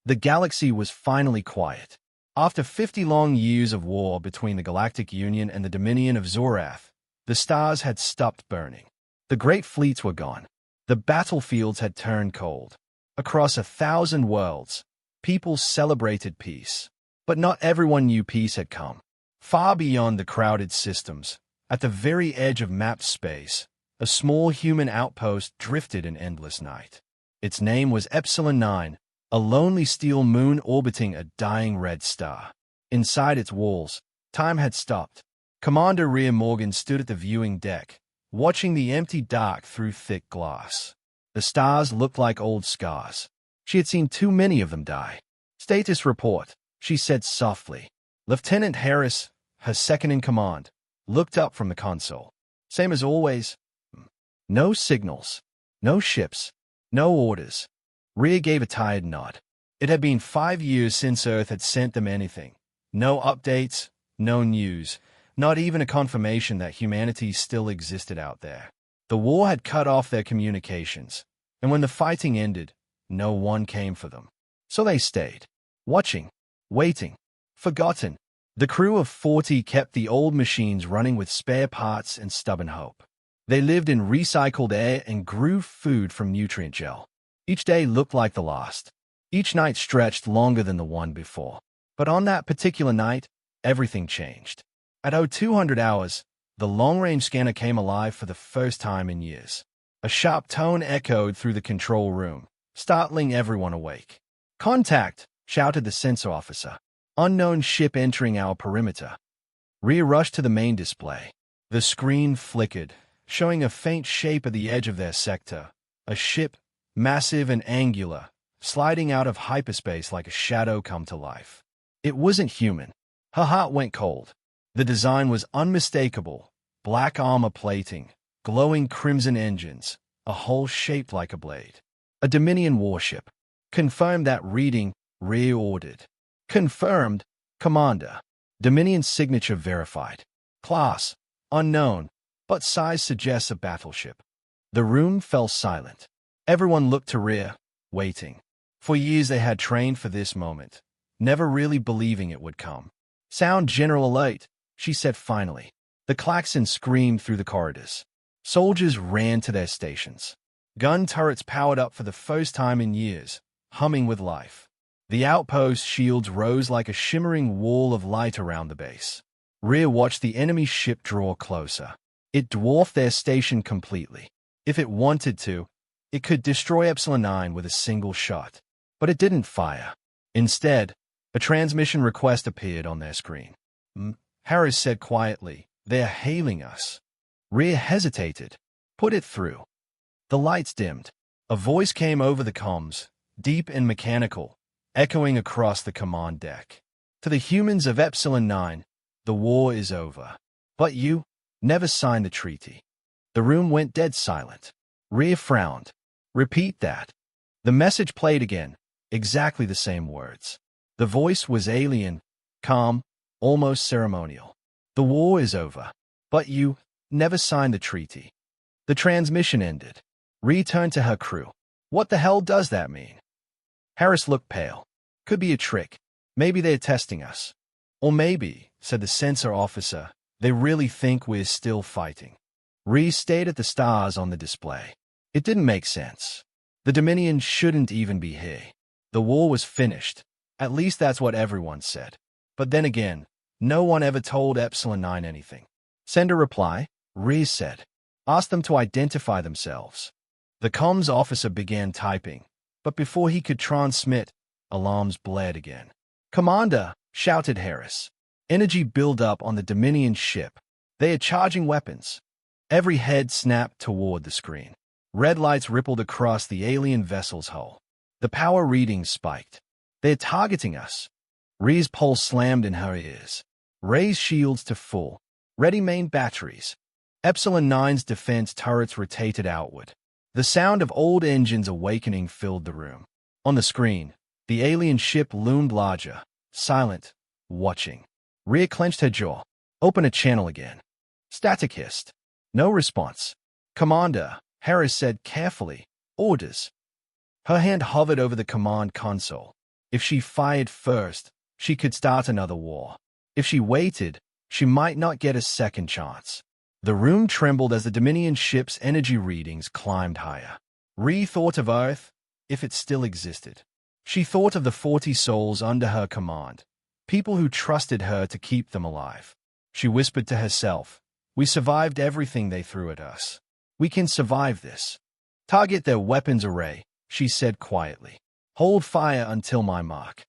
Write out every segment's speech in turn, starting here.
The galaxy was finally quiet. After 50 long years of war between the Galactic Union and the Dominion of Zorath, the stars had stopped burning. The great fleets were gone. The battlefields had turned cold. Across 1,000 worlds, people celebrated peace. But not everyone knew peace had come. Far beyond the crowded systems, at the very edge of mapped space, a small human outpost drifted in endless night. Its name was Epsilon 9, a lonely steel moon orbiting a dying red star. Inside its walls, time had stopped. Commander Rhea Morgan stood at the viewing deck, watching the empty dark through thick glass. The stars looked like old scars. She had seen too many of them die. "Status report," she said softly. Lieutenant Harris, her second-in-command, looked up from the console. "Same as always. No signals, no ships, no orders." Rhea gave a tired nod. It had been 5 years since Earth had sent them anything. No updates, no news, not even a confirmation that humanity still existed out there. The war had cut off their communications, and when the fighting ended, no one came for them. So they stayed, watching, waiting, forgotten. The crew of 40 kept the old machines running with spare parts and stubborn hope. They lived in recycled air and grew food from nutrient gel. Each day looked like the last. Each night stretched longer than the one before. But on that particular night, everything changed. At 0200 hours, the long-range scanner came alive for the first time in years. A sharp tone echoed through the control room, startling everyone awake. "Contact!" shouted the sensor officer. "Unknown ship entering our perimeter." Rhea rushed to the main display. The screen flickered, showing a faint shape at the edge of their sector. A ship, massive and angular, sliding out of hyperspace like a shadow come to life. It wasn't human. Her heart went cold. The design was unmistakable. Black armor plating, glowing crimson engines, a hull shaped like a blade. A Dominion warship. "Confirm that reading," Rhea ordered. "Confirmed, Commander." Dominion signature verified. "Class, unknown, but size suggests a battleship." The room fell silent. Everyone looked to Rhea, waiting. For years they had trained for this moment, never really believing it would come. "Sound General Alert," she said finally. The klaxon screamed through the corridors. Soldiers ran to their stations. Gun turrets powered up for the first time in years, humming with life. The outpost shields rose like a shimmering wall of light around the base. Rhea watched the enemy ship draw closer. It dwarfed their station completely. If it wanted to, it could destroy Epsilon 9 with a single shot. But it didn't fire. Instead, a transmission request appeared on their screen. Harris said quietly, "They're hailing us." Rhea hesitated. "Put it through." The lights dimmed. A voice came over the comms, deep and mechanical, echoing across the command deck. "To the humans of Epsilon 9, the war is over. But you never signed the treaty." The room went dead silent. Rhea frowned. "Repeat that." The message played again, exactly the same words. The voice was alien, calm, almost ceremonial. "The war is over, but you never signed the treaty." The transmission ended. Rhea turned to her crew. "What the hell does that mean?" Harris looked pale. "Could be a trick. Maybe they're testing us." "Or maybe," said the sensor officer, "they really think we're still fighting." Rhea stared at the stars on the display. It didn't make sense. The Dominion shouldn't even be here. The war was finished. At least that's what everyone said. But then again, no one ever told Epsilon 9 anything. "Send a reply," Rhea said. "Ask them to identify themselves." The comms officer began typing, but before he could transmit, alarms blared again. "Commander," shouted Harris. Energy built up on the Dominion ship. "They are charging weapons." Every head snapped toward the screen. Red lights rippled across the alien vessel's hull. The power readings spiked. "They're targeting us." Rhea's pulse slammed in her ears. "Raise shields to full. Ready main batteries." Epsilon 9's defense turrets rotated outward. The sound of old engines awakening filled the room. On the screen, the alien ship loomed larger, silent, watching. Rhea clenched her jaw. "Open a channel again." Static hissed. No response. "Commander," Harris said carefully. "Orders." Her hand hovered over the command console. If she fired first, she could start another war. If she waited, she might not get a second chance. The room trembled as the Dominion ship's energy readings climbed higher. Rhea thought of Earth, if it still existed. She thought of the 40 souls under her command, people who trusted her to keep them alive. She whispered to herself, "We survived everything they threw at us. We can survive this." "Target their weapons array," she said quietly. "Hold fire until my mark."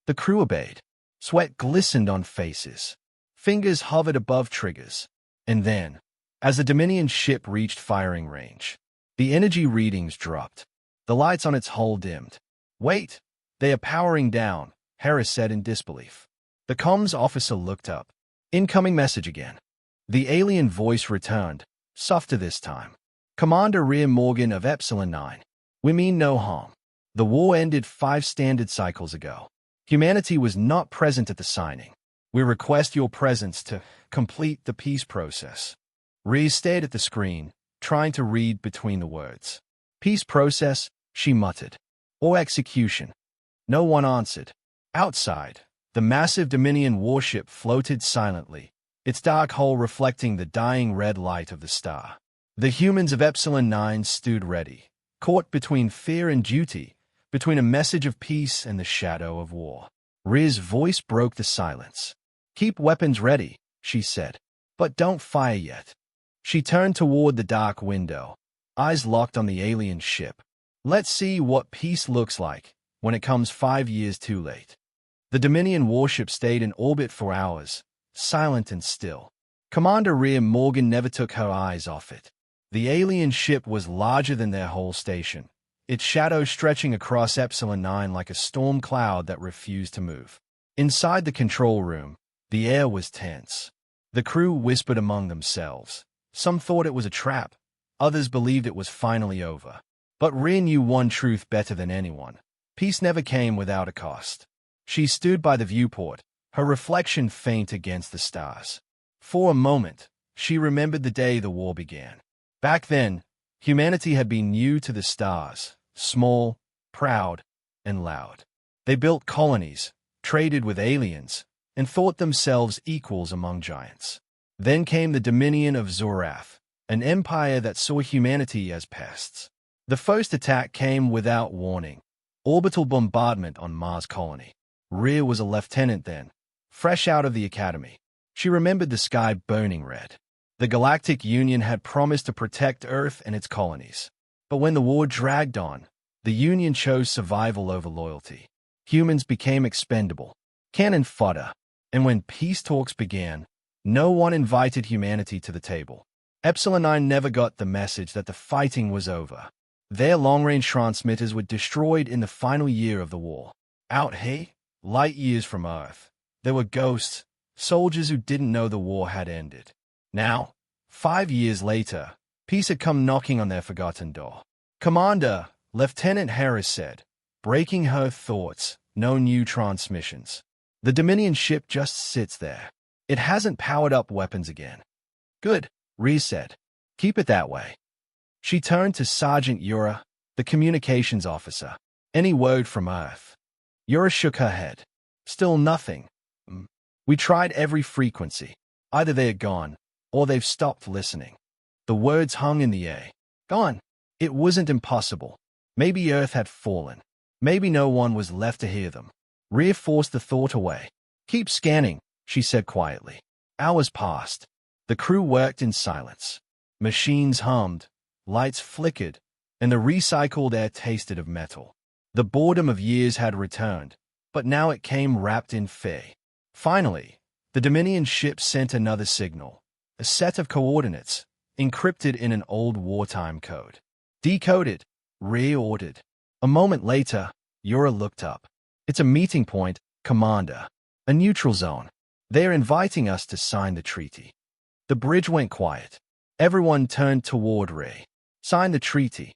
The crew obeyed. Sweat glistened on faces. Fingers hovered above triggers. And then, as the Dominion ship reached firing range, the energy readings dropped. The lights on its hull dimmed. "Wait, they are powering down," Harris said in disbelief. The comms officer looked up. Incoming message again. The alien voice returned, softer this time. "Commander Rhea Morgan of Epsilon 9. We mean no harm. The war ended 5 standard cycles ago. Humanity was not present at the signing. We request your presence to complete the peace process." Rhea stared at the screen, trying to read between the words. "Peace process," she muttered. "Or execution?" No one answered. Outside, the massive Dominion warship floated silently, its dark hull reflecting the dying red light of the star. The humans of Epsilon 9 stood ready, caught between fear and duty, between a message of peace and the shadow of war. Rhea's voice broke the silence. "Keep weapons ready," she said. "But don't fire yet." She turned toward the dark window, eyes locked on the alien ship. "Let's see what peace looks like when it comes 5 years too late." The Dominion warship stayed in orbit for hours, silent and still. Commander Rhea Morgan never took her eyes off it. The alien ship was larger than their whole station, its shadow stretching across Epsilon 9 like a storm cloud that refused to move. Inside the control room, the air was tense. The crew whispered among themselves. Some thought it was a trap. Others believed it was finally over. But Rhea knew one truth better than anyone. Peace never came without a cost. She stood by the viewport, her reflection faint against the stars. For a moment, she remembered the day the war began. Back then, humanity had been new to the stars, small, proud, and loud. They built colonies, traded with aliens, and thought themselves equals among giants. Then came the Dominion of Zorath, an empire that saw humanity as pests. The first attack came without warning. Orbital bombardment on Mars colony. Rhea was a lieutenant then, fresh out of the academy. She remembered the sky burning red. The Galactic Union had promised to protect Earth and its colonies. But when the war dragged on, the Union chose survival over loyalty. Humans became expendable, cannon fodder, and when peace talks began, no one invited humanity to the table. Epsilon 9 never got the message that the fighting was over. Their long-range transmitters were destroyed in the final year of the war. Out here, light years from Earth, there were ghosts, soldiers who didn't know the war had ended. Now, 5 years later, peace had come knocking on their forgotten door. "Commander," Lieutenant Harris said, breaking her thoughts, "no new transmissions. The Dominion ship just sits there. It hasn't powered up weapons again." "Good," Rhea said. "Keep it that way." She turned to Sergeant Yura, the communications officer. "Any word from Earth?" Yura shook her head. "Still nothing. We tried every frequency. Either they are gone, or they've stopped listening." The words hung in the air. Gone. It wasn't impossible. Maybe Earth had fallen. Maybe no one was left to hear them. Rhea forced the thought away. "Keep scanning," she said quietly. Hours passed. The crew worked in silence. Machines hummed, lights flickered, and the recycled air tasted of metal. The boredom of years had returned, but now it came wrapped in fear. Finally, the Dominion ship sent another signal, a set of coordinates, encrypted in an old wartime code. "Decode it," Rhea ordered. A moment later, Yura looked up. "It's a meeting point, Commander. A neutral zone. They are inviting us to sign the treaty." The bridge went quiet. Everyone turned toward Rhea. "Sign the treaty."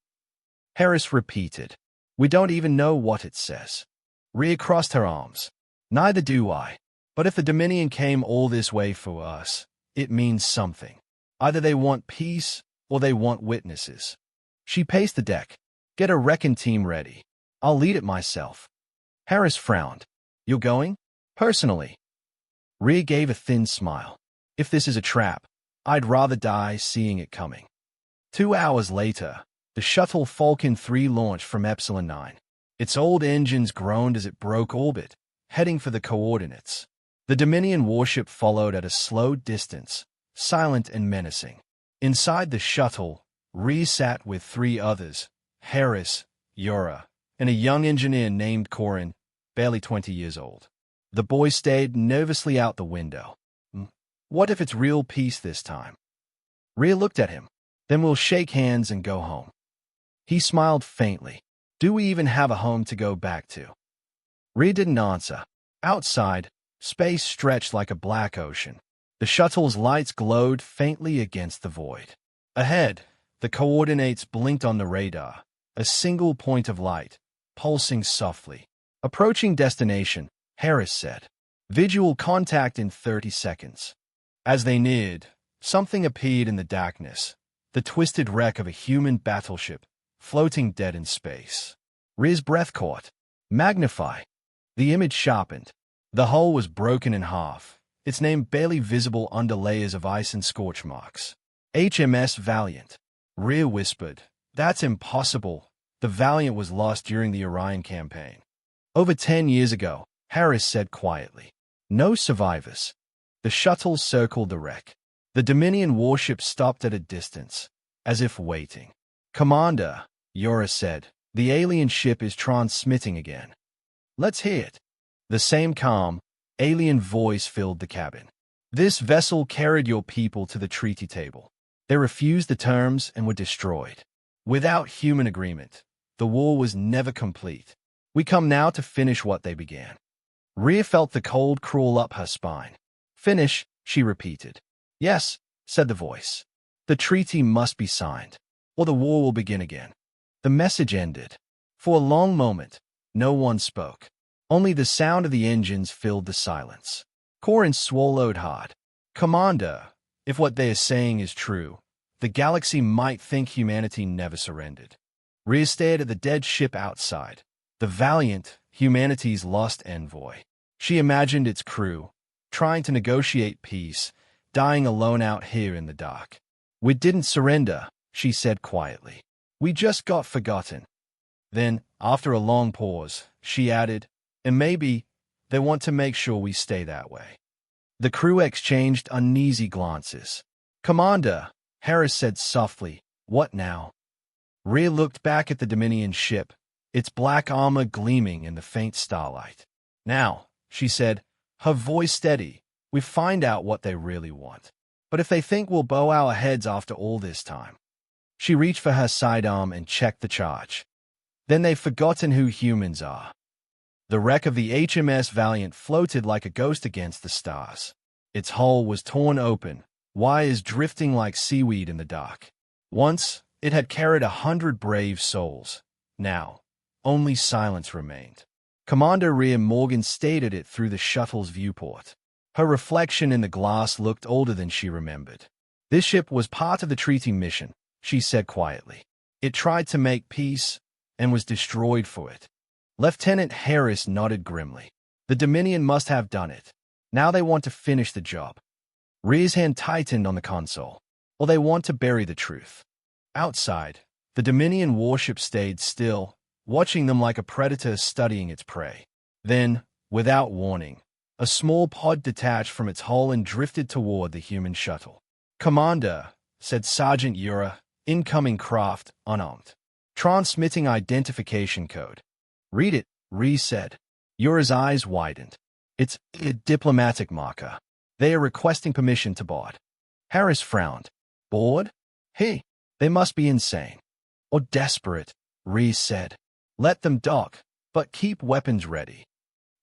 Harris repeated. "We don't even know what it says." Rhea crossed her arms. "Neither do I. But if the Dominion came all this way for us, it means something. Either they want peace, or they want witnesses." She paced the deck. "Get a wrecking team ready. I'll lead it myself." Harris frowned. You're going? Personally. Rhea gave a thin smile. If this is a trap, I'd rather die seeing it coming. 2 hours later, the shuttle Falcon 3 launched from Epsilon 9. Its old engines groaned as it broke orbit, heading for the coordinates. The Dominion warship followed at a slow distance, silent and menacing. Inside the shuttle, Rhea sat with 3 others, Harris, Yura, and a young engineer named Corin, barely 20 years old. The boy stared nervously out the window. What if it's real peace this time? Rhea looked at him. Then we'll shake hands and go home. He smiled faintly. Do we even have a home to go back to? Rhea didn't answer. Outside, space stretched like a black ocean. The shuttle's lights glowed faintly against the void. Ahead, the coordinates blinked on the radar, a single point of light, pulsing softly. Approaching destination, Harris said. Visual contact in 30 seconds. As they neared, something appeared in the darkness, the twisted wreck of a human battleship, floating dead in space. Rhea's breath caught. Magnify. The image sharpened. The hull was broken in half, its name barely visible under layers of ice and scorch marks. HMS Valiant. Rhea whispered. That's impossible. The Valiant was lost during the Orion campaign. Over 10 years ago, Harris said quietly. No survivors. The shuttle circled the wreck. The Dominion warship stopped at a distance, as if waiting. Commander, Yura said, the alien ship is transmitting again. Let's hear it. The same calm, alien voice filled the cabin. This vessel carried your people to the treaty table. They refused the terms and were destroyed. Without human agreement, the war was never complete. We come now to finish what they began. Rhea felt the cold crawl up her spine. Finish, she repeated. Yes, said the voice. The treaty must be signed, or the war will begin again. The message ended. For a long moment, no one spoke. Only the sound of the engines filled the silence. Corin swallowed hard. Commander, if what they are saying is true, the galaxy might think humanity never surrendered. Rhea stared at the dead ship outside. The Valiant, humanity's lost envoy. She imagined its crew, trying to negotiate peace, dying alone out here in the dark. We didn't surrender, she said quietly. We just got forgotten. Then, after a long pause, she added, and maybe they want to make sure we stay that way. The crew exchanged uneasy glances. Commander, Harris said softly, what now? Rhea looked back at the Dominion ship, its black armor gleaming in the faint starlight. Now, she said, her voice steady, we find out what they really want. But if they think we'll bow our heads after all this time. She reached for her sidearm and checked the charge. Then they've forgotten who humans are. The wreck of the HMS Valiant floated like a ghost against the stars. Its hull was torn open, wires drifting like seaweed in the dark. Once, it had carried 100 brave souls. Now, only silence remained. Commander Rhea Morgan stared at it through the shuttle's viewport. Her reflection in the glass looked older than she remembered. This ship was part of the treaty mission, she said quietly. It tried to make peace and was destroyed for it. Lieutenant Harris nodded grimly. The Dominion must have done it. Now they want to finish the job. Rhea's hand tightened on the console. Or they want to bury the truth. Outside, the Dominion warship stayed still, watching them like a predator studying its prey. Then, without warning, a small pod detached from its hull and drifted toward the human shuttle. Commander, said Sergeant Yura, incoming craft, unarmed. Transmitting identification code. Read it, Rhea said. Yura's eyes widened. It's a diplomatic marker. They are requesting permission to board. Harris frowned. Board? Hey, they must be insane. Or desperate, Rhea said. Let them dock, but keep weapons ready.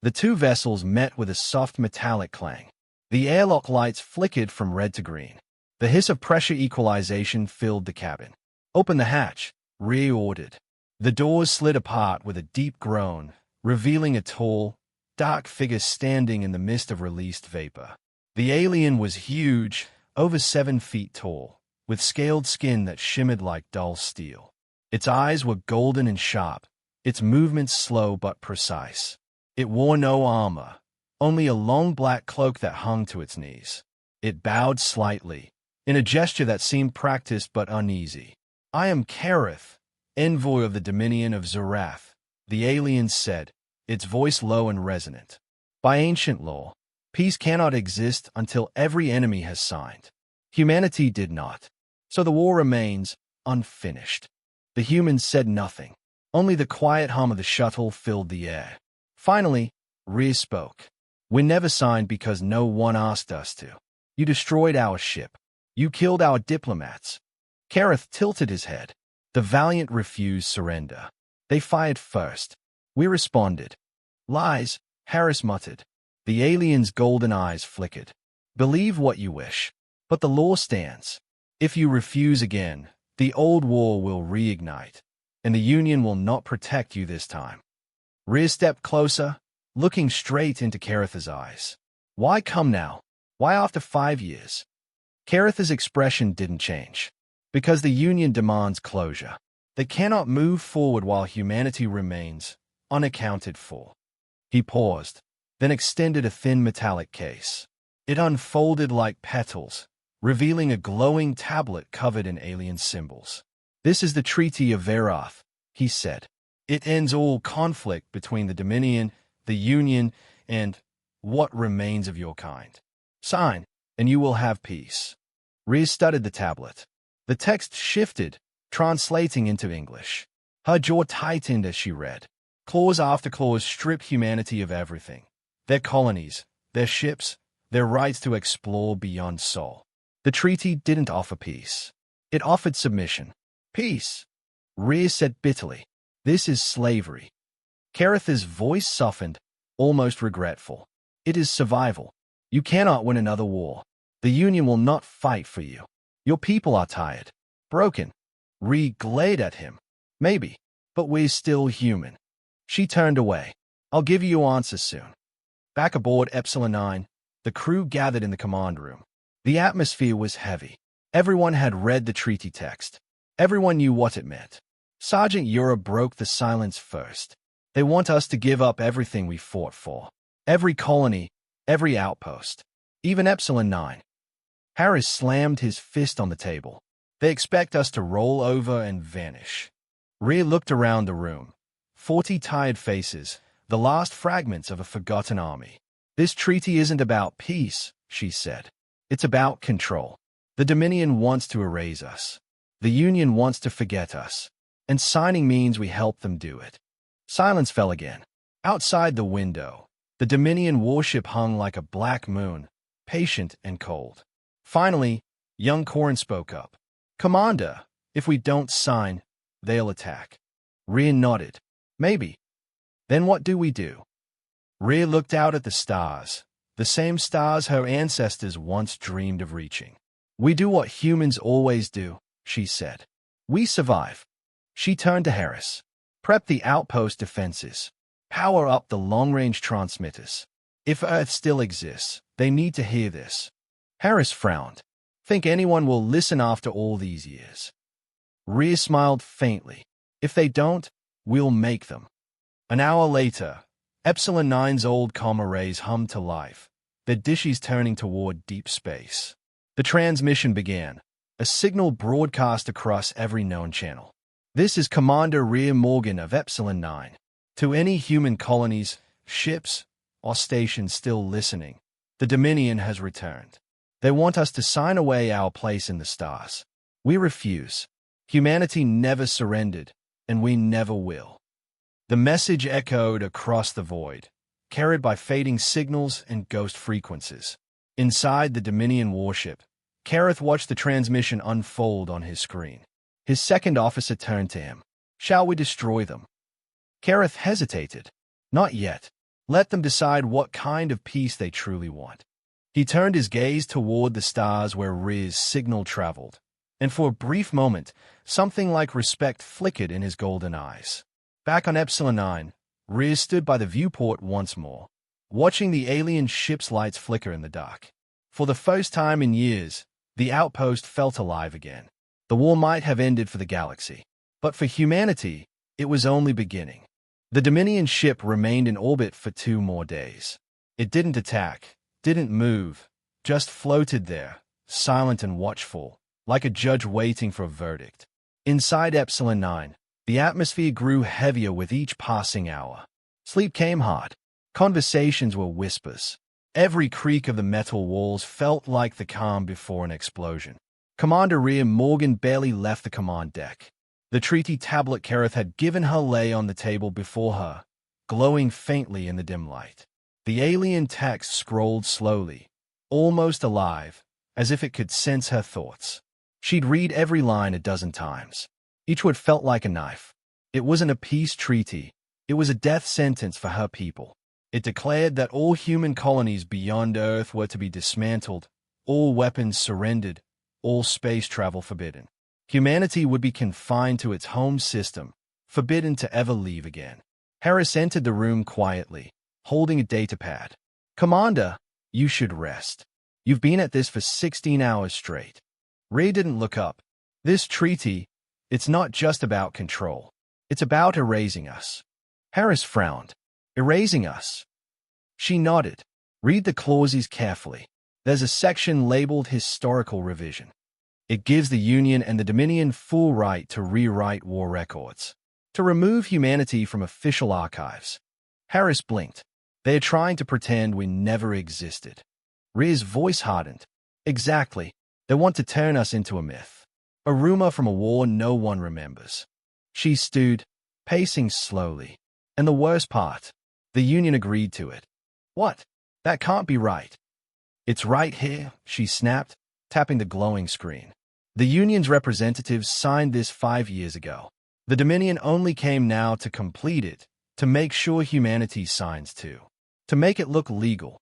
The two vessels met with a soft metallic clang. The airlock lights flickered from red to green. The hiss of pressure equalization filled the cabin. Open the hatch, Rhea ordered. The doors slid apart with a deep groan, revealing a tall, dark figure standing in the mist of released vapor. The alien was huge, over 7 feet tall, with scaled skin that shimmered like dull steel. Its eyes were golden and sharp, its movements slow but precise. It wore no armor, only a long black cloak that hung to its knees. It bowed slightly, in a gesture that seemed practiced but uneasy. "I am Kareth, envoy of the Dominion of Zorath," the alien said, its voice low and resonant. "By ancient law, peace cannot exist until every enemy has signed. Humanity did not, so the war remains unfinished." The humans said nothing. Only the quiet hum of the shuttle filled the air. Finally, Rhea spoke. "We never signed because no one asked us to. You destroyed our ship. You killed our diplomats." Kareth tilted his head. "The Valiant refused surrender. They fired first. We responded." "Lies," Harris muttered. The alien's golden eyes flickered. "Believe what you wish, but the law stands. If you refuse again, the old war will reignite, and the Union will not protect you this time." Rhea stepped closer, looking straight into Kareth's eyes. "Why come now? Why after 5 years?" Kareth's expression didn't change. "Because the Union demands closure. They cannot move forward while humanity remains unaccounted for." He paused, then extended a thin metallic case. It unfolded like petals, revealing a glowing tablet covered in alien symbols. "This is the Treaty of Verath," he said. "It ends all conflict between the Dominion, the Union, and what remains of your kind. Sign, and you will have peace." Rhea studied the tablet. The text shifted, translating into English. Her jaw tightened as she read. Clause after clause stripped humanity of everything: their colonies, their ships, their rights to explore beyond Sol. The treaty didn't offer peace. It offered submission. "Peace," Rhea said bitterly. "This is slavery." Kareth's voice softened, almost regretful. "It is survival. You cannot win another war. The Union will not fight for you. Your people are tired, broken." Rhea glared at him. "Maybe, but we're still human." She turned away. "I'll give you your answers soon." Back aboard Epsilon 9, the crew gathered in the command room. The atmosphere was heavy. Everyone had read the treaty text. Everyone knew what it meant. Sergeant Yura broke the silence first. "They want us to give up everything we fought for. Every colony, every outpost, even Epsilon 9. Harris slammed his fist on the table. "They expect us to roll over and vanish." Rhea looked around the room. 40 tired faces, the last fragments of a forgotten army. "This treaty isn't about peace," she said. "It's about control. The Dominion wants to erase us. The Union wants to forget us. And signing means we help them do it." Silence fell again. Outside the window, the Dominion warship hung like a black moon, patient and cold. Finally, young Corrin spoke up. "Commander, if we don't sign, they'll attack." Rhea nodded. "Maybe. Then what do we do?" Rhea looked out at the stars, the same stars her ancestors once dreamed of reaching. "We do what humans always do," she said. "We survive." She turned to Harris. "Prep the outpost defenses. Power up the long-range transmitters. If Earth still exists, they need to hear this." Harris frowned. "Think anyone will listen after all these years?" Rhea smiled faintly. "If they don't, we'll make them." An hour later, Epsilon 9's old comm arrays hummed to life, their dishes turning toward deep space. The transmission began, a signal broadcast across every known channel. "This is Commander Rhea Morgan of Epsilon 9. To any human colonies, ships, or stations still listening, the Dominion has returned. They want us to sign away our place in the stars. We refuse. Humanity never surrendered, and we never will." The message echoed across the void, carried by fading signals and ghost frequencies. Inside the Dominion warship, Kareth watched the transmission unfold on his screen. His second officer turned to him. "Shall we destroy them?" Kareth hesitated. "Not yet. Let them decide what kind of peace they truly want." He turned his gaze toward the stars where Rhea's signal traveled, and for a brief moment, something like respect flickered in his golden eyes. Back on Epsilon 9, Rhea stood by the viewport once more, watching the alien ship's lights flicker in the dark. For the first time in years, the outpost felt alive again. The war might have ended for the galaxy, but for humanity, it was only beginning. The Dominion ship remained in orbit for 2 more days. It didn't attack, didn't move, just floated there, silent and watchful, like a judge waiting for a verdict. Inside Epsilon 9, the atmosphere grew heavier with each passing hour. Sleep came hard. Conversations were whispers. Every creak of the metal walls felt like the calm before an explosion. Commander Rhea Morgan barely left the command deck. The treaty tablet Kerith had given her lay on the table before her, glowing faintly in the dim light. The alien text scrolled slowly, almost alive, as if it could sense her thoughts. She'd read every line a dozen times. Each word felt like a knife. It wasn't a peace treaty. It was a death sentence for her people. It declared that all human colonies beyond Earth were to be dismantled, all weapons surrendered, all space travel forbidden. Humanity would be confined to its home system, forbidden to ever leave again. Harris entered the room quietly, holding a datapad. "Commander, you should rest. You've been at this for 16 hours straight." Ray didn't look up. "This treaty, it's not just about control. It's about erasing us." Harris frowned. "Erasing us?" She nodded. "Read the clauses carefully. There's a section labeled Historical Revision. It gives the Union and the Dominion full right to rewrite war records, to remove humanity from official archives." Harris blinked. "They're trying to pretend we never existed." Rhea's voice hardened. "Exactly. They want to turn us into a myth. A rumor from a war no one remembers." She stood, pacing slowly. "And the worst part, the Union agreed to it." "What? That can't be right." "It's right here," she snapped, tapping the glowing screen. "The Union's representatives signed this 5 years ago. The Dominion only came now to complete it, to make sure humanity signs too, to make it look legal."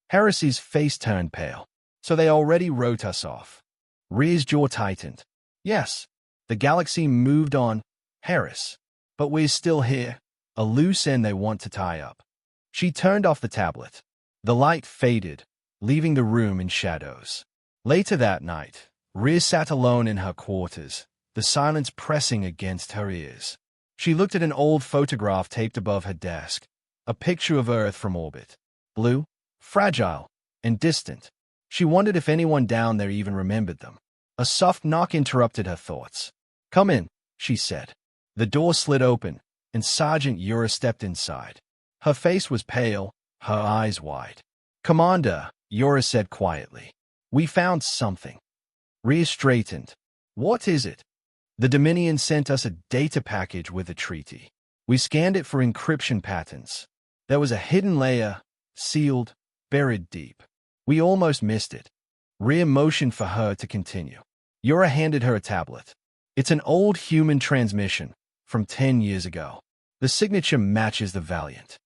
Harris's face turned pale. "So they already wrote us off." Rhea's jaw tightened. "Yes, the galaxy moved on, Harris. But we're still here, a loose end they want to tie up." She turned off the tablet. The light faded, leaving the room in shadows. Later that night, Rhea sat alone in her quarters, the silence pressing against her ears. She looked at an old photograph taped above her desk, a picture of Earth from orbit. Blue, fragile, and distant. She wondered if anyone down there even remembered them. A soft knock interrupted her thoughts. "Come in," she said. The door slid open, and Sergeant Ura stepped inside. Her face was pale, her eyes wide. "Commander," Ura said quietly, "we found something." Rhea straightened. "What is it?" "The Dominion sent us a data package with the treaty. We scanned it for encryption patterns. There was a hidden layer, sealed, buried deep. We almost missed it." Rhea motioned for her to continue. Ura handed her a tablet. "It's an old human transmission, from 10 years ago. The signature matches the Valiant."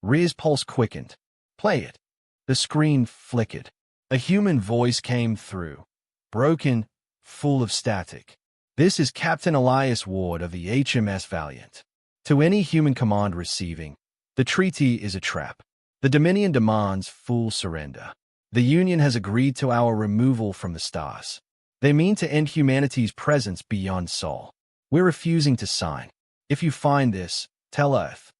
Rhea's pulse quickened. "Play it." The screen flickered. A human voice came through, broken, full of static. "This is Captain Elias Ward of the HMS Valiant. To any human command receiving, the treaty is a trap. The Dominion demands full surrender. The Union has agreed to our removal from the stars. They mean to end humanity's presence beyond Sol. We're refusing to sign. If you find this, tell Earth."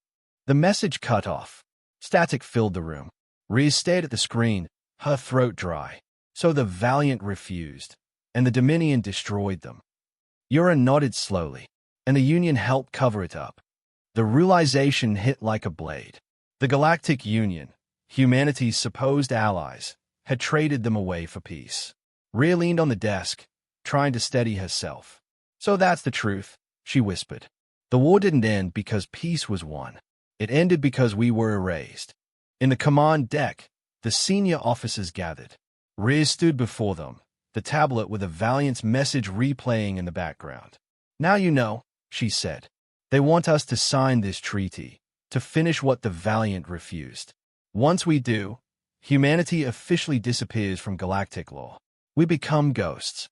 The message cut off. Static filled the room. Rhea stared at the screen, her throat dry. So the Valiant refused, and the Dominion destroyed them. Ura nodded slowly, and the Union helped cover it up. The realization hit like a blade. The Galactic Union, humanity's supposed allies, had traded them away for peace. Rhea leaned on the desk, trying to steady herself. "So that's the truth," she whispered. "The war didn't end because peace was won. It ended because we were erased." In the command deck, the senior officers gathered. Rhea stood before them, the tablet with the Valiant's message replaying in the background. "Now you know," she said. "They want us to sign this treaty, to finish what the Valiant refused. Once we do, humanity officially disappears from galactic law. We become ghosts."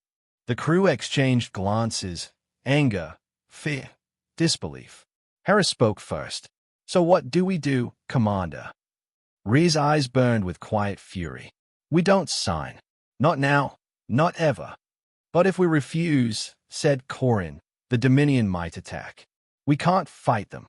The crew exchanged glances, anger, fear, disbelief. Harris spoke first. "So what do we do, Commander?" Rhea's eyes burned with quiet fury. "We don't sign. Not now, not ever. But if we refuse," said Corin, "the Dominion might attack. We can't fight them."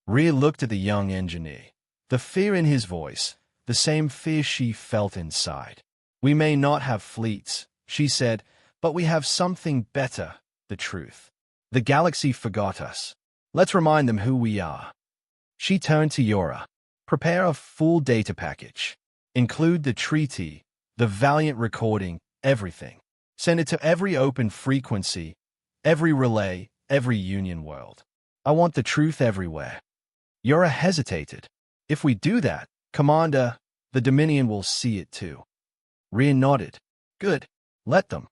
Rhea looked at the young engineer. The fear in his voice, the same fear she felt inside. "We may not have fleets," she said, "but we have something better, the truth. The galaxy forgot us. Let's remind them who we are." She turned to Yora. "Prepare a full data package. Include the treaty, the Valiant recording, everything. Send it to every open frequency, every relay, every Union world. I want the truth everywhere." Yora hesitated. "If we do that, Commander, the Dominion will see it too." Rhea nodded. "Good. Let them."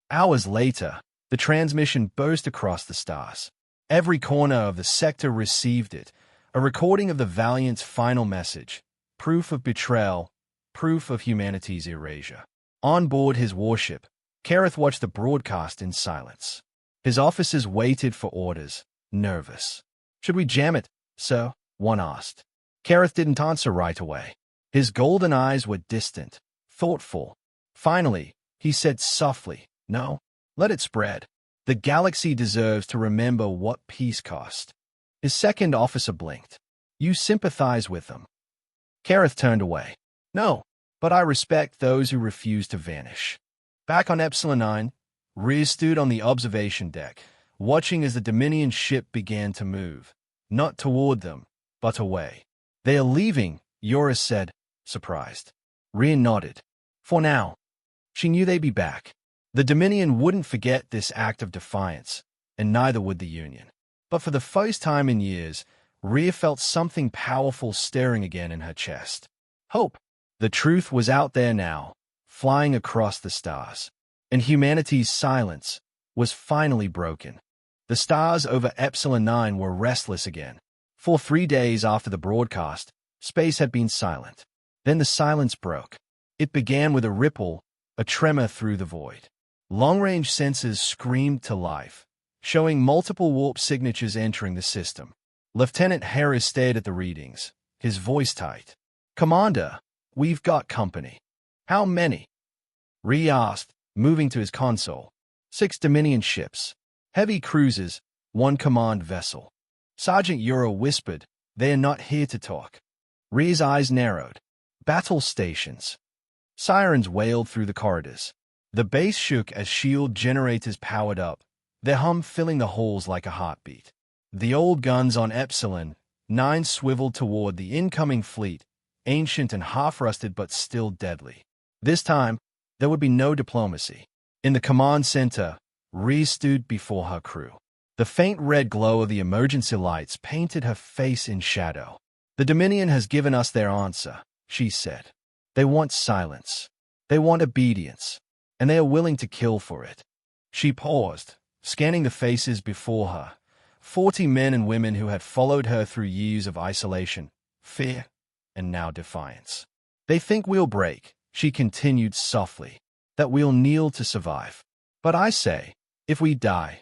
Hours later, the transmission burst across the stars. Every corner of the sector received it, a recording of the Valiant's final message, proof of betrayal, proof of humanity's erasure. On board his warship, Kareth watched the broadcast in silence. His officers waited for orders, nervous. "Should we jam it, sir?" one asked. Kareth didn't answer right away. His golden eyes were distant, thoughtful. Finally, he said softly, "No, let it spread. The galaxy deserves to remember what peace cost." His second officer blinked. "You sympathize with them." Kareth turned away. "No, but I respect those who refuse to vanish." Back on Epsilon 9, Rhea stood on the observation deck, watching as the Dominion ship began to move, not toward them, but away. "They are leaving," Yora said, surprised. Rhea nodded. "For now." She knew they'd be back. The Dominion wouldn't forget this act of defiance, and neither would the Union. But for the first time in years, Rhea felt something powerful stirring again in her chest. Hope. The truth was out there now, flying across the stars. And humanity's silence was finally broken. The stars over Epsilon 9 were restless again. For 3 days after the broadcast, space had been silent. Then the silence broke. It began with a ripple, a tremor through the void. Long-range sensors screamed to life, showing multiple warp signatures entering the system. Lieutenant Harris stared at the readings, his voice tight. "Commander, we've got company." "How many?" Rhea asked, moving to his console. 6 Dominion ships, heavy cruisers, 1 command vessel. Sergeant Euro whispered, "They are not here to talk." Rhea's eyes narrowed. Battle stations. Sirens wailed through the corridors. The base shook as shield generators powered up, their hum filling the halls like a heartbeat. The old guns on Epsilon 9 swiveled toward the incoming fleet, ancient and half-rusted but still deadly. This time, there would be no diplomacy. In the command center, Rhea stood before her crew. The faint red glow of the emergency lights painted her face in shadow. "The Dominion has given us their answer," she said. "They want silence. They want obedience. And they are willing to kill for it." She paused, scanning the faces before her. 40 men and women who had followed her through years of isolation, fear, and now defiance. "They think we'll break," she continued softly, "that we'll kneel to survive. But I say, if we die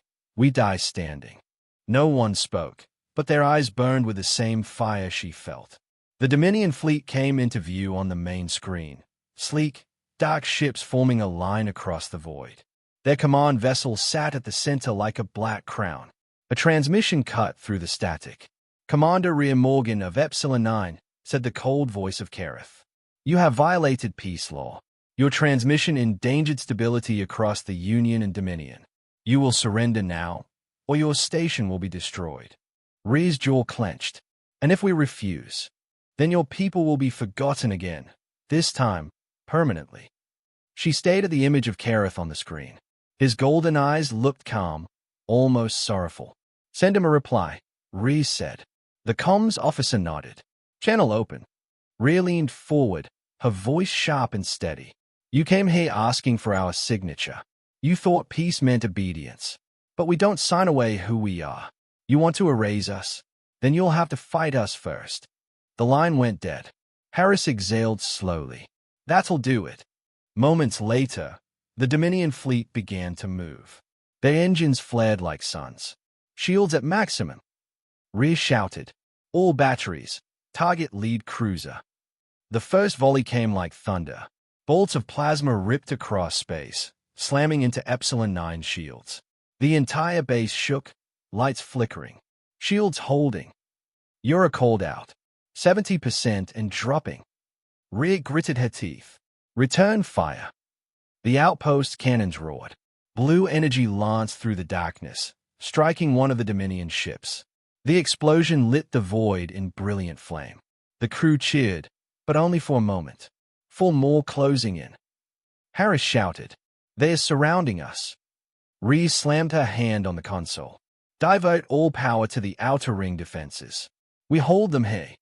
standing." No one spoke, but their eyes burned with the same fire she felt. The Dominion fleet came into view on the main screen, sleek, dark ships forming a line across the void. Their command vessel sat at the center like a black crown. A transmission cut through the static. "Commander Rhea Morgan of Epsilon 9, said the cold voice of Kareth. "You have violated peace law. Your transmission endangered stability across the Union and Dominion. You will surrender now, or your station will be destroyed." Rhea's jaw clenched. "And if we refuse, then your people will be forgotten again, this time, permanently." She stared at the image of Kareth on the screen. His golden eyes looked calm, almost sorrowful. "Send him a reply," Rhea said. The comms officer nodded. "Channel open." Rhea leaned forward, her voice sharp and steady. "You came here asking for our signature. You thought peace meant obedience. But we don't sign away who we are. You want to erase us? Then you'll have to fight us first." The line went dead. Harris exhaled slowly. "That'll do it." Moments later, the Dominion fleet began to move. Their engines flared like suns. "Shields at maximum." Rhea shouted. "All batteries. Target lead cruiser." The first volley came like thunder. Bolts of plasma ripped across space, slamming into Epsilon 9 shields. The entire base shook, lights flickering. "Shields holding." Yura called out. 70% and dropping. Rhea gritted her teeth. Return fire. The outpost cannons roared. Blue energy lanced through the darkness, striking one of the Dominion ships. The explosion lit the void in brilliant flame. The crew cheered, but only for a moment. For more closing in. Harris shouted, "They are surrounding us." Rhea slammed her hand on the console. "Divert all power to the outer ring defenses. We hold them here."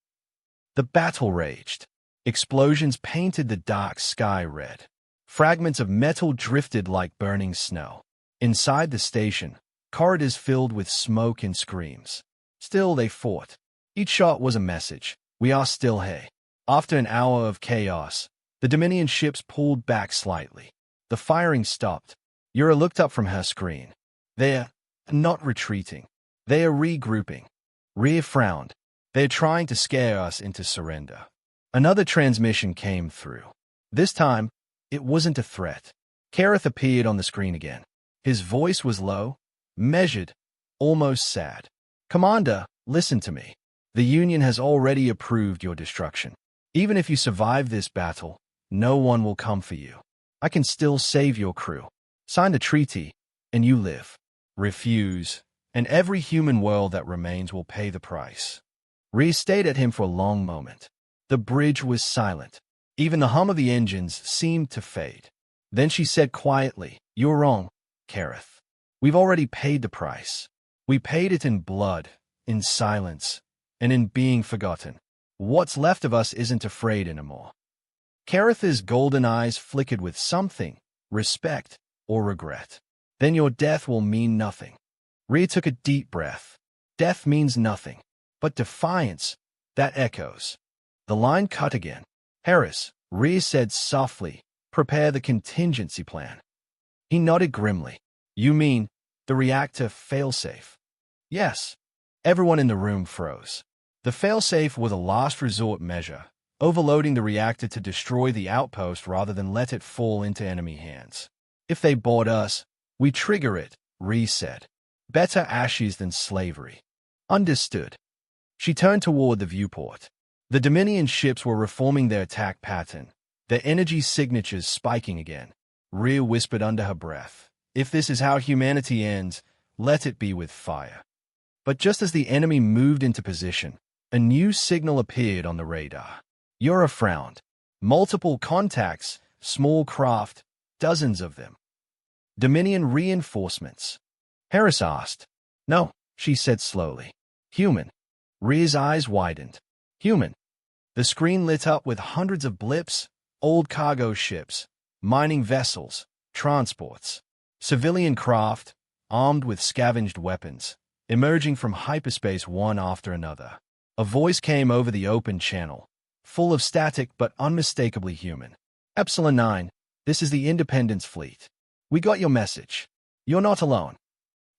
The battle raged. Explosions painted the dark sky red. Fragments of metal drifted like burning snow. Inside the station, corridors filled with smoke and screams. Still they fought. Each shot was a message. We are still here. After an hour of chaos, the Dominion ships pulled back slightly. The firing stopped. Yura looked up from her screen. They're not retreating. They are regrouping. Rhea frowned. They're trying to scare us into surrender. Another transmission came through. This time, it wasn't a threat. Kareth appeared on the screen again. His voice was low, measured, almost sad. "Commander, listen to me. The Union has already approved your destruction. Even if you survive this battle, no one will come for you. I can still save your crew. Sign the treaty, and you live. Refuse, and every human world that remains will pay the price." Rhea stayed at him for a long moment. The bridge was silent. Even the hum of the engines seemed to fade. Then she said quietly, "You're wrong, Kareth. We've already paid the price. We paid it in blood, in silence, and in being forgotten. What's left of us isn't afraid anymore." Kareth's golden eyes flickered with something, respect or regret. "Then your death will mean nothing." Rhea took a deep breath. Death means nothing. But defiance, that echoes. The line cut again. "Harris," Rhea said softly, "prepare the contingency plan." He nodded grimly. "You mean the reactor failsafe?" "Yes." Everyone in the room froze. The failsafe was a last resort measure, overloading the reactor to destroy the outpost rather than let it fall into enemy hands. "If they board us, we trigger it," Rhea said. "Better ashes than slavery." "Understood." She turned toward the viewport. The Dominion ships were reforming their attack pattern, their energy signatures spiking again. Rhea whispered under her breath, "If this is how humanity ends, let it be with fire." But just as the enemy moved into position, a new signal appeared on the radar. Yura frowned. Multiple contacts, small craft, dozens of them. Dominion reinforcements. Harris asked. "No," she said slowly. "Human." Rhea's eyes widened. "Human." The screen lit up with hundreds of blips, old cargo ships, mining vessels, transports, civilian craft, armed with scavenged weapons, emerging from hyperspace one after another. A voice came over the open channel, full of static but unmistakably human. "Epsilon 9, this is the Independence Fleet. We got your message. You're not alone."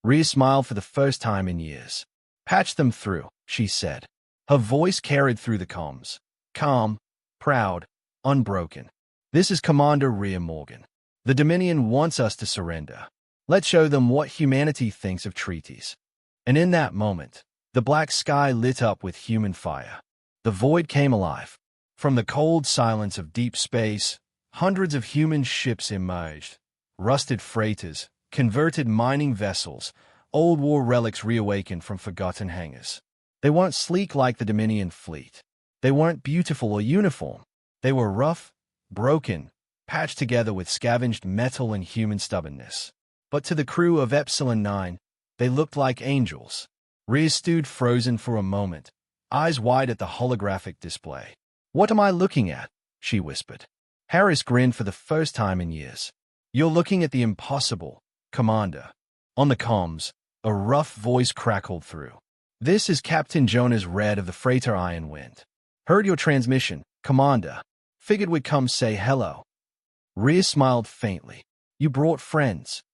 Rhea smiled for the first time in years. "Patch them through," she said. Her voice carried through the comms. Calm, proud, unbroken. "This is Commander Rhea Morgan. The Dominion wants us to surrender. Let's show them what humanity thinks of treaties." And in that moment, the black sky lit up with human fire. The void came alive. From the cold silence of deep space, hundreds of human ships emerged. Rusted freighters, converted mining vessels, old war relics reawakened from forgotten hangars. They weren't sleek like the Dominion fleet. They weren't beautiful or uniform. They were rough, broken, patched together with scavenged metal and human stubbornness. But to the crew of Epsilon 9, they looked like angels. Rhea stood frozen for a moment, eyes wide at the holographic display. "What am I looking at?" she whispered. Harris grinned for the first time in years. "You're looking at the impossible, Commander." On the comms, a rough voice crackled through. "This is Captain Jonas Red of the freighter Iron Wind. Heard your transmission, Commander. Figured we'd come say hello." Rhea smiled faintly. "You brought friends."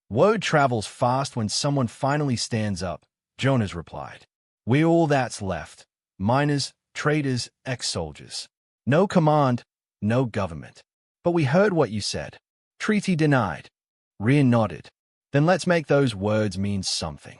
"Word travels fast when someone finally stands up," Jonas replied. "We're all that's left. Miners, traders, ex-soldiers. No command, no government. But we heard what you said. Treaty denied." Rhea nodded. "Then let's make those words mean something."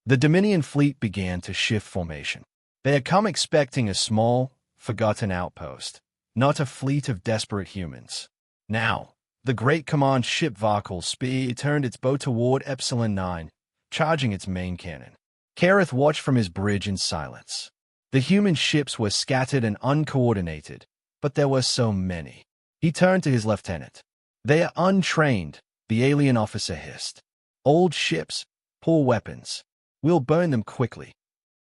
The Dominion fleet began to shift formation. They had come expecting a small, forgotten outpost, not a fleet of desperate humans. Now, the great command ship Varkal Spear turned its bow toward Epsilon 9, charging its main cannon. Kareth watched from his bridge in silence. The human ships were scattered and uncoordinated, but there were so many. He turned to his lieutenant. "They are untrained," the alien officer hissed. "Old ships, poor weapons. We'll burn them quickly."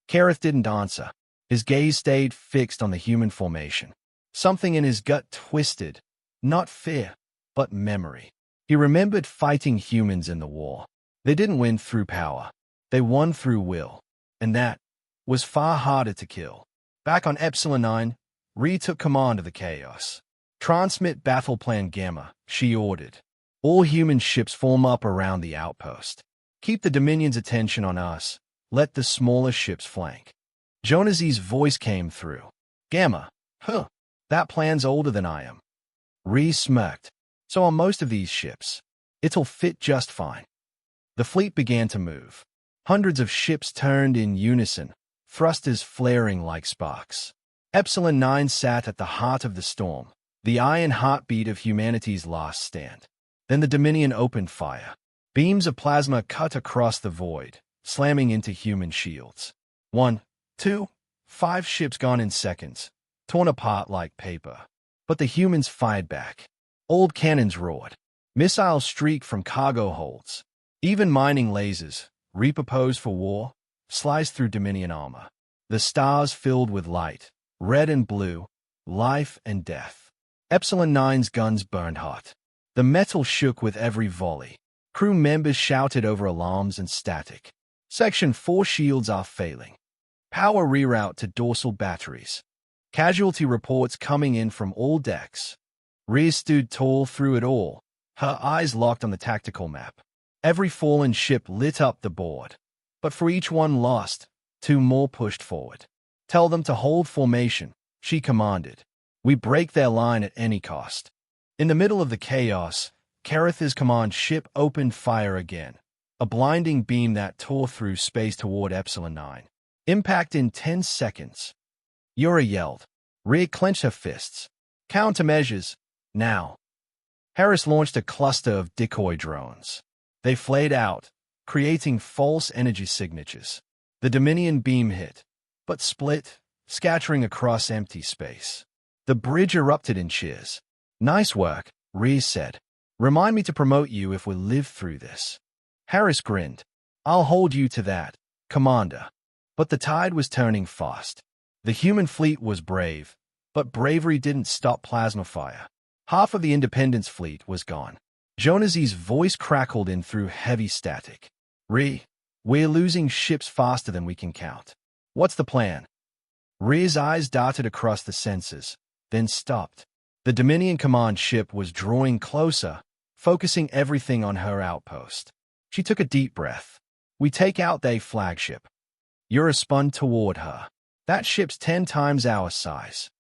Kareth didn't answer. His gaze stayed fixed on the human formation. Something in his gut twisted, not fear, but memory. He remembered fighting humans in the war. They didn't win through power. They won through will. And that was far harder to kill. Back on Epsilon 9, Ree took command of the chaos. "Transmit battle plan Gamma," she ordered. "All human ships form up around the outpost. Keep the Dominion's attention on us. Let the smaller ships flank." Jonas's voice came through. "Gamma? Huh. That plan's older than I am." Ree smirked. "So on most of these ships, it'll fit just fine." The fleet began to move. Hundreds of ships turned in unison, thrusters flaring like sparks. Epsilon 9 sat at the heart of the storm, the iron heartbeat of humanity's last stand. Then the Dominion opened fire. Beams of plasma cut across the void, slamming into human shields. 1, 2, 5 ships gone in seconds, torn apart like paper. But the humans fired back. Old cannons roared. Missiles streaked from cargo holds. Even mining lasers, repurposed for war, sliced through Dominion armor. The stars filled with light, red and blue, life and death. Epsilon 9's guns burned hot. The metal shook with every volley. Crew members shouted over alarms and static. Section 4 shields are failing. Power reroute to dorsal batteries. Casualty reports coming in from all decks. Rhea stood tall through it all, her eyes locked on the tactical map. Every fallen ship lit up the board. But for each one lost, 2 more pushed forward. "Tell them to hold formation," she commanded. "We break their line at any cost." In the middle of the chaos, Kareth's command ship opened fire again, a blinding beam that tore through space toward Epsilon 9. Impact in 10 seconds. Yura yelled. Rhea clenched her fists. "Countermeasures, now." Harris launched a cluster of decoy drones. They flayed out, creating false energy signatures. The Dominion beam hit, but split, scattering across empty space. The bridge erupted in cheers. "Nice work," Rhea said. "Remind me to promote you if we live through this." Harris grinned. "I'll hold you to that, Commander." But the tide was turning fast. The human fleet was brave, but bravery didn't stop plasma fire. Half of the Independence fleet was gone. Jonas's voice crackled in through heavy static. "Rhea, we're losing ships faster than we can count. What's the plan?" Rhea's eyes darted across the sensors, then stopped. The Dominion command ship was drawing closer, focusing everything on her outpost. She took a deep breath. "We take out their flagship." Yura spun toward her. "That ship's 10 times our size.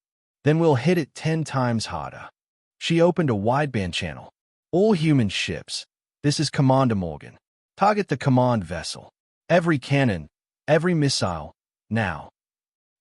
Then we'll hit it 10 times harder." She opened a wideband channel. "All human ships. This is Commander Morgan. Target the command vessel. Every cannon, every missile, now."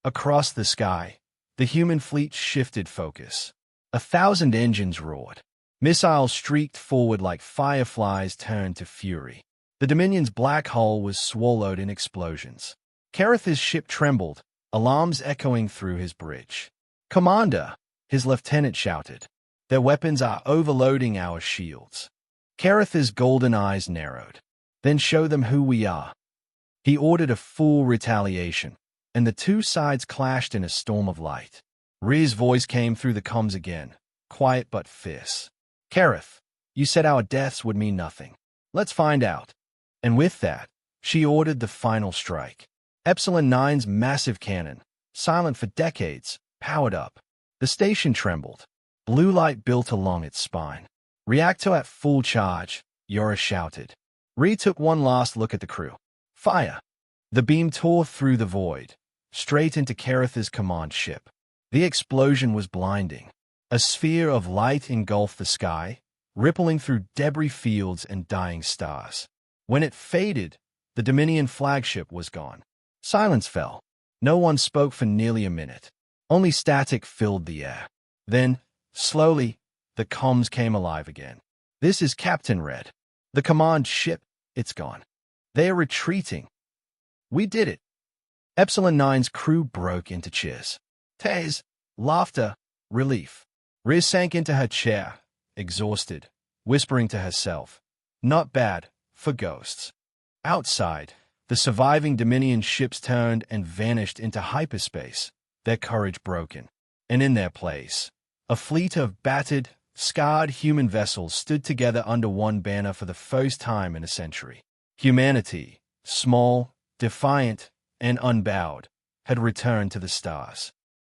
Across the sky, the human fleet shifted focus. 1,000 engines roared. Missiles streaked forward like fireflies turned to fury. The Dominion's black hull was swallowed in explosions. Kareth's ship trembled, alarms echoing through his bridge. "Commander," his lieutenant shouted. "Their weapons are overloading our shields." Kareth's golden eyes narrowed. "Then show them who we are." He ordered a full retaliation, and the two sides clashed in a storm of light. Rhea's voice came through the comms again, quiet but fierce. "Kareth, you said our deaths would mean nothing. Let's find out." And with that, she ordered the final strike. Epsilon 9's massive cannon, silent for decades, powered up. The station trembled. Blue light built along its spine. "Reactor at full charge," Yura shouted. Rhea took one last look at the crew. "Fire!" The beam tore through the void, straight into Kareth's command ship. The explosion was blinding. A sphere of light engulfed the sky, rippling through debris fields and dying stars. When it faded, the Dominion flagship was gone. Silence fell. No one spoke for nearly a minute. Only static filled the air. Then, slowly, the comms came alive again. "This is Captain Red. The command ship, it's gone. They are retreating. We did it." Epsilon 9's crew broke into cheers. Tears, laughter, relief. Riz sank into her chair, exhausted, whispering to herself, "Not bad for ghosts." Outside, the surviving Dominion ships turned and vanished into hyperspace, their courage broken. And in their place, a fleet of battered, scarred human vessels stood together under one banner for the first time in a century. Humanity, small, defiant, and unbowed, had returned to the stars.